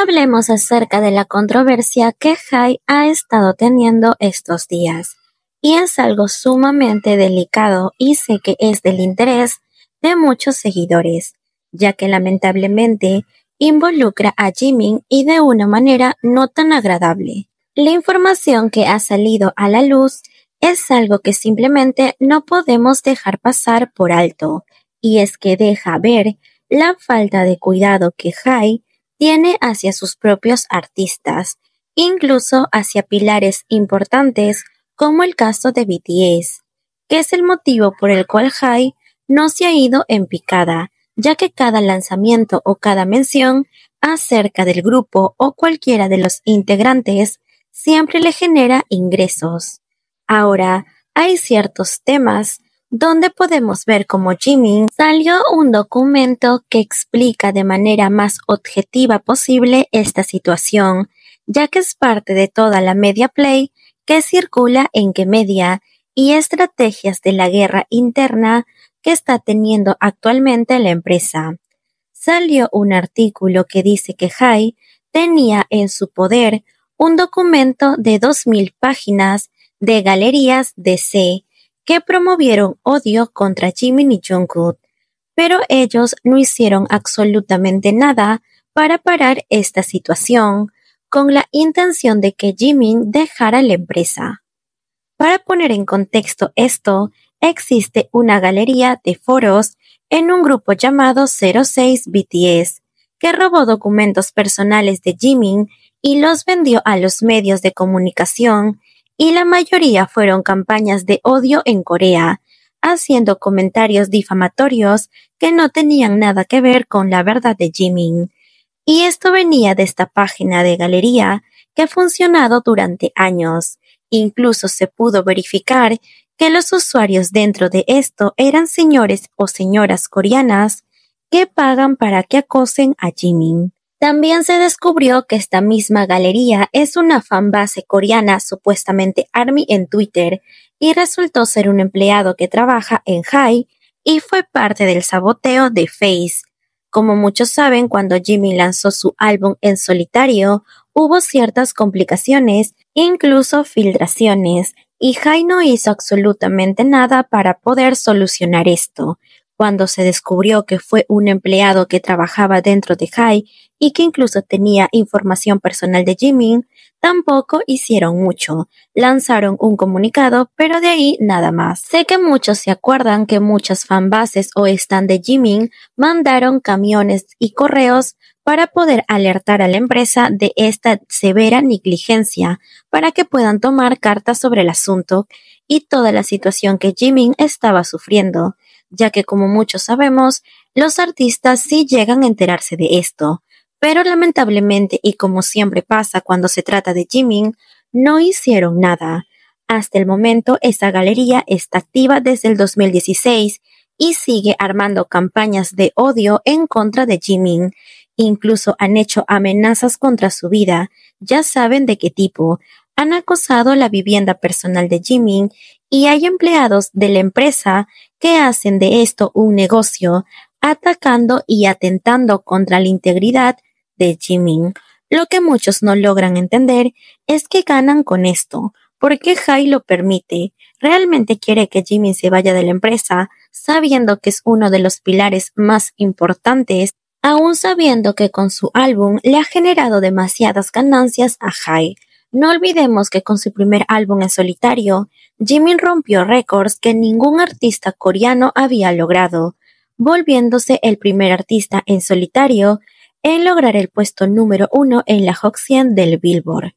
Hablemos acerca de la controversia que Hybe ha estado teniendo estos días, y es algo sumamente delicado y sé que es del interés de muchos seguidores, ya que lamentablemente involucra a Jimin y de una manera no tan agradable. La información que ha salido a la luz es algo que simplemente no podemos dejar pasar por alto, y es que deja ver la falta de cuidado que Hybe tiene hacia sus propios artistas, incluso hacia pilares importantes como el caso de BTS, que es el motivo por el cual Hybe no se ha ido en picada, ya que cada lanzamiento o cada mención acerca del grupo o cualquiera de los integrantes siempre le genera ingresos. Ahora, hay ciertos temas donde podemos ver cómo Jimin salió un documento que explica de manera más objetiva posible esta situación, ya que es parte de toda la media play que circula en K-Media y estrategias de la guerra interna que está teniendo actualmente la empresa. Salió un artículo que dice que Hybe tenía en su poder un documento de 2000 páginas de galerías DC que promovieron odio contra Jimin y Jungkook, pero ellos no hicieron absolutamente nada para parar esta situación, con la intención de que Jimin dejara la empresa. Para poner en contexto esto, existe una galería de foros en un grupo llamado 06 BTS, que robó documentos personales de Jimin y los vendió a los medios de comunicación, y la mayoría fueron campañas de odio en Corea, haciendo comentarios difamatorios que no tenían nada que ver con la verdad de Jimin. Y esto venía de esta página de galería que ha funcionado durante años. Incluso se pudo verificar que los usuarios dentro de esto eran señores o señoras coreanas que pagan para que acosen a Jimin. También se descubrió que esta misma galería es una fanbase coreana, supuestamente ARMY en Twitter, y resultó ser un empleado que trabaja en Hybe y fue parte del saboteo de Face. Como muchos saben, cuando Jimin lanzó su álbum en solitario, hubo ciertas complicaciones, incluso filtraciones, y Hybe no hizo absolutamente nada para poder solucionar esto. Cuando se descubrió que fue un empleado que trabajaba dentro de Hybe y que incluso tenía información personal de Jimin, tampoco hicieron mucho. Lanzaron un comunicado, pero de ahí nada más. Sé que muchos se acuerdan que muchas fanbases o stan de Jimin mandaron camiones y correos para poder alertar a la empresa de esta severa negligencia, para que puedan tomar cartas sobre el asunto y toda la situación que Jimin estaba sufriendo, ya que como muchos sabemos, los artistas sí llegan a enterarse de esto, pero lamentablemente y como siempre pasa cuando se trata de Jimin, no hicieron nada. Hasta el momento esa galería está activa desde el 2016 y sigue armando campañas de odio en contra de Jimin. Incluso han hecho amenazas contra su vida, ya saben de qué tipo. Han acosado la vivienda personal de Jimin y hay empleados de la empresa que hacen de esto un negocio, atacando y atentando contra la integridad de Jimin. Lo que muchos no logran entender es que ganan con esto. ¿Por qué Hybe lo permite? ¿Realmente quiere que Jimin se vaya de la empresa, sabiendo que es uno de los pilares más importantes, aún sabiendo que con su álbum le ha generado demasiadas ganancias a Hybe? No olvidemos que con su primer álbum en solitario, Jimin rompió récords que ningún artista coreano había logrado, volviéndose el primer artista en solitario en lograr el puesto número 1 en la Hot 100 del Billboard.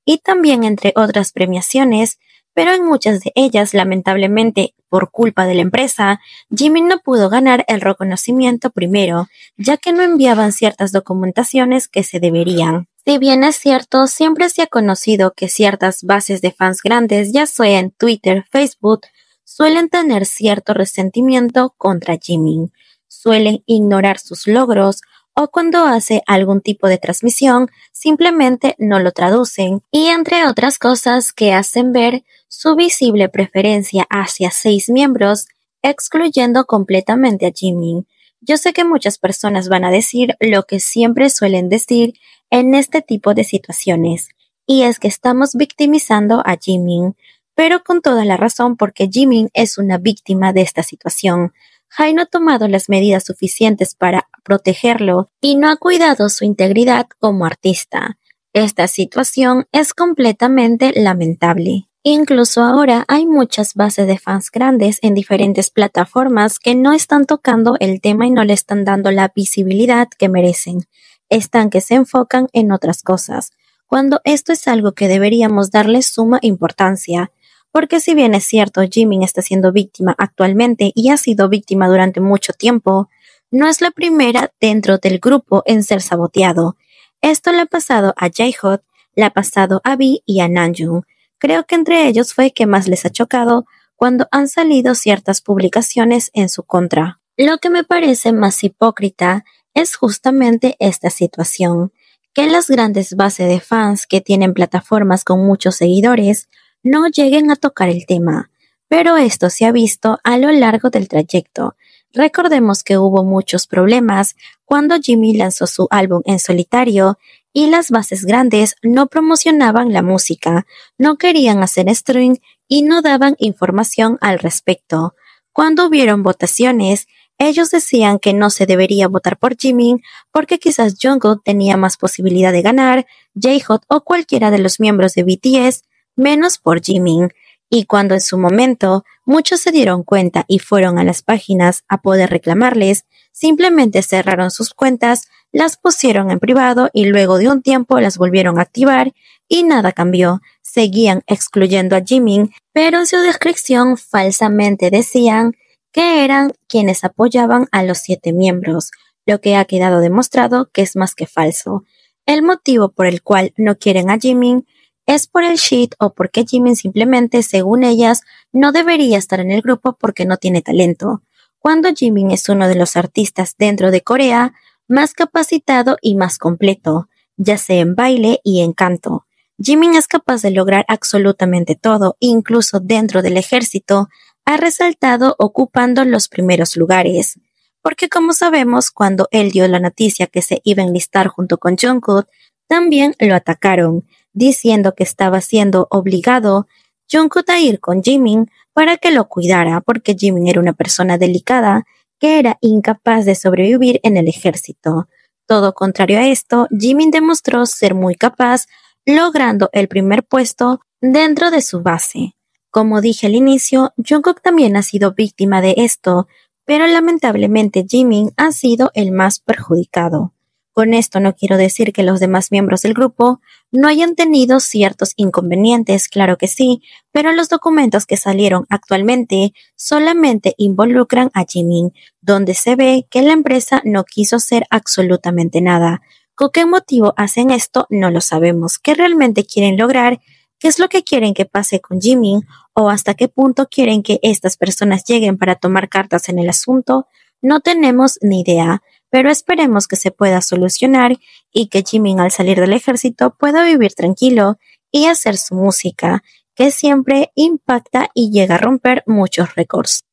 Y también entre otras premiaciones, pero en muchas de ellas, lamentablemente, por culpa de la empresa, Jimin no pudo ganar el reconocimiento primero, ya que no enviaban ciertas documentaciones que se deberían. Si bien es cierto, siempre se ha conocido que ciertas bases de fans grandes, ya sea en Twitter, Facebook, suelen tener cierto resentimiento contra Jimin. Suelen ignorar sus logros, o cuando hace algún tipo de transmisión, simplemente no lo traducen, y entre otras cosas que hacen ver su visible preferencia hacia 6 miembros, excluyendo completamente a Jimin. Yo sé que muchas personas van a decir lo que siempre suelen decir en este tipo de situaciones, y es que estamos victimizando a Jimin, pero con toda la razón porque Jimin es una víctima de esta situación. Hai no ha tomado las medidas suficientes para protegerlo y no ha cuidado su integridad como artista. Esta situación es completamente lamentable. Incluso ahora hay muchas bases de fans grandes en diferentes plataformas que no están tocando el tema y no le están dando la visibilidad que merecen. Están que se enfocan en otras cosas, cuando esto es algo que deberíamos darle suma importancia. Porque si bien es cierto, Jimin está siendo víctima actualmente y ha sido víctima durante mucho tiempo, no es la primera dentro del grupo en ser saboteado. Esto le ha pasado a J-Hot, le ha pasado a V y a Namjoon. Creo que entre ellos fue que más les ha chocado cuando han salido ciertas publicaciones en su contra. Lo que me parece más hipócrita es justamente esta situación, que las grandes bases de fans que tienen plataformas con muchos seguidores no lleguen a tocar el tema, pero esto se ha visto a lo largo del trayecto. Recordemos que hubo muchos problemas cuando Jimmy lanzó su álbum en solitario y las bases grandes no promocionaban la música, no querían hacer streaming y no daban información al respecto. Cuando hubieron votaciones, ellos decían que no se debería votar por Jimin porque quizás Jungkook tenía más posibilidad de ganar, J-Hot o cualquiera de los miembros de BTS, menos por Jimin. Y cuando en su momento muchos se dieron cuenta y fueron a las páginas a poder reclamarles, simplemente cerraron sus cuentas, las pusieron en privado y luego de un tiempo las volvieron a activar y nada cambió. Seguían excluyendo a Jimin, pero en su descripción falsamente decían que eran quienes apoyaban a los 7 miembros, lo que ha quedado demostrado que es más que falso. El motivo por el cual no quieren a Jimin es por el shit o porque Jimin simplemente, según ellas, no debería estar en el grupo porque no tiene talento, cuando Jimin es uno de los artistas dentro de Corea más capacitado y más completo, ya sea en baile y en canto. Jimin es capaz de lograr absolutamente todo, incluso dentro del ejército, ha resaltado ocupando los primeros lugares. Porque como sabemos, cuando él dio la noticia que se iba a enlistar junto con Jungkook, también lo atacaron, diciendo que estaba siendo obligado Jungkook a ir con Jimin para que lo cuidara, porque Jimin era una persona delicada que era incapaz de sobrevivir en el ejército. Todo contrario a esto, Jimin demostró ser muy capaz, logrando el primer puesto dentro de su base. Como dije al inicio, Jungkook también ha sido víctima de esto, pero lamentablemente Jimin ha sido el más perjudicado. Con esto no quiero decir que los demás miembros del grupo no hayan tenido ciertos inconvenientes, claro que sí, pero los documentos que salieron actualmente solamente involucran a Jimin, donde se ve que la empresa no quiso hacer absolutamente nada. ¿Con qué motivo hacen esto? No lo sabemos. ¿Qué realmente quieren lograr? ¿Qué es lo que quieren que pase con Jimin? ¿O hasta qué punto quieren que estas personas lleguen para tomar cartas en el asunto? No tenemos ni idea, pero esperemos que se pueda solucionar y que Jimin al salir del ejército pueda vivir tranquilo y hacer su música, que siempre impacta y llega a romper muchos récords.